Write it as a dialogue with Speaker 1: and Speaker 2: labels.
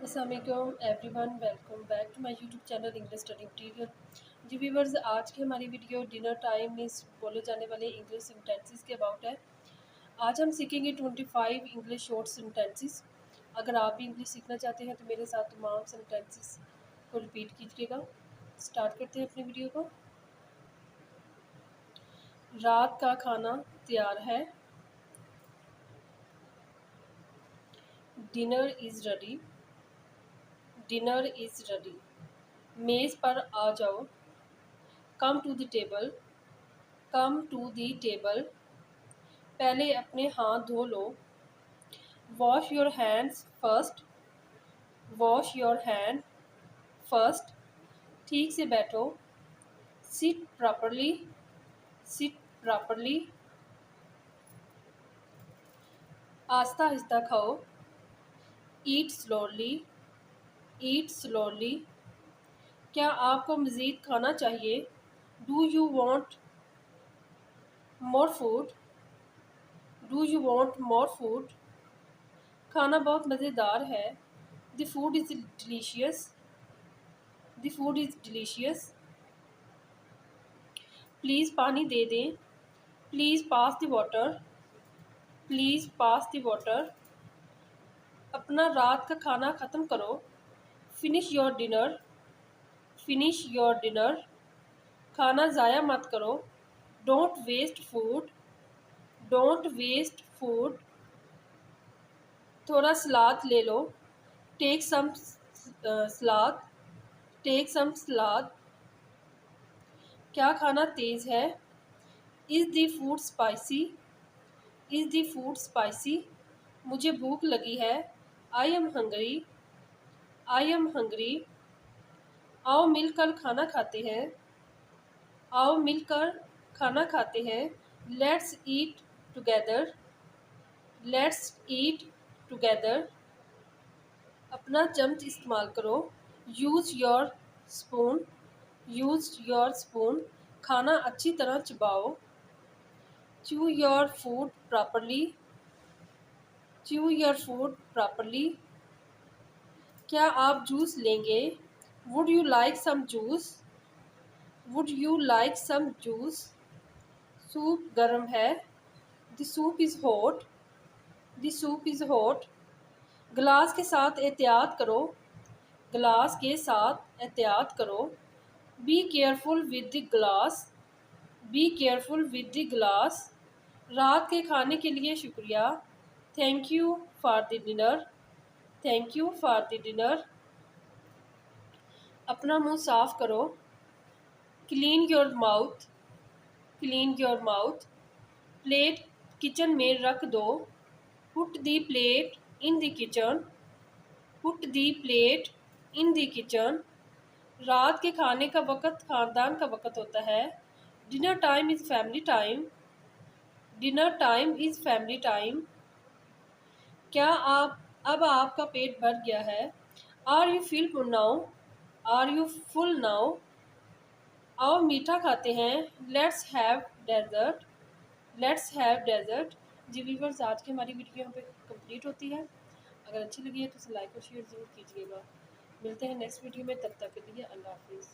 Speaker 1: अस्सलामुअलैकुम everyone, welcome back to my YouTube channel English study material. जी viewers, आज की हमारी वीडियो डिनर टाइम में बोले जाने वाले इंग्लिश सेंटेंसेस के अबाउट है। आज हम सीखेंगे 25 इंग्लिश शॉर्ट सेंटेंसेस। अगर आप भी इंग्लिश सीखना चाहते हैं तो मेरे साथ तमाम सेंटेंसेस को रिपीट कीजिएगा। स्टार्ट करते हैं अपनी वीडियो को। रात का खाना तैयार है। Dinner is ready. Dinner is ready. मेज़ पर आ जाओ। Come to the table. Come to the table. पहले अपने हाथ धो लो। Wash your hands first. Wash your hand first. ठीक से बैठो। Sit properly. Sit properly. आहिस्ता आहिस्ता खाओ। Eat slowly. Eat slowly. क्या आपको मज़ीद खाना चाहिए? Do you want more food? Do you want more food? खाना बहुत मज़ेदार है। The food is delicious. The food is delicious. Please पानी दे दें। Please pass the water. Please pass the water. अपना रात का खाना ख़त्म करो। Finish your dinner. Finish your dinner. खाना ज़ाया मत करो। Don't waste food. Don't waste food. थोड़ा सलाद ले लो। टेक सम सलाद। टेक सम सलाद। क्या खाना तेज़ है? Is the food spicy? Is the food spicy? मुझे भूख लगी है। I am Hungary. I am Hungary. आओ मिलकर खाना खाते हैं। आओ मिलकर खाना खाते हैं। Let's eat together. Let's eat together. अपना चम्मच इस्तेमाल करो। Use your spoon. Use your spoon. खाना अच्छी तरह चबाओ। Chew your food properly. Chew your food properly. क्या आप जूस लेंगे? Would you like some juice? Would you like some juice? Soup गर्म है। The soup is hot. The soup is hot. गिलास के साथ एहतियात करो। गिलास के साथ एहतियात करो। Be careful with the glass. Be careful with the glass. रात के खाने के लिए शुक्रिया। Thank you for the dinner. Thank you for the dinner. अपना मुंह साफ करो। Clean your mouth. Clean your mouth. Plate kitchen में रख दो। Put the plate in the kitchen. Put the plate in the kitchen. रात के खाने का वक़्त ख़ानदान का वक़्त होता है। Dinner time is family time. Dinner time is family time. क्या अब आपका पेट भर गया है? Are you full now? Are you full now? आओ मीठा खाते हैं। Let's have dessert. Let's have dessert. जी व्यूअर्स, आज की हमारी वीडियो यहाँ पे कंप्लीट होती है। अगर अच्छी लगी है तो उसे लाइक और शेयर ज़रूर कीजिएगा। मिलते हैं नेक्स्ट वीडियो में, तब तक के लिए अल्लाह हाफिज़।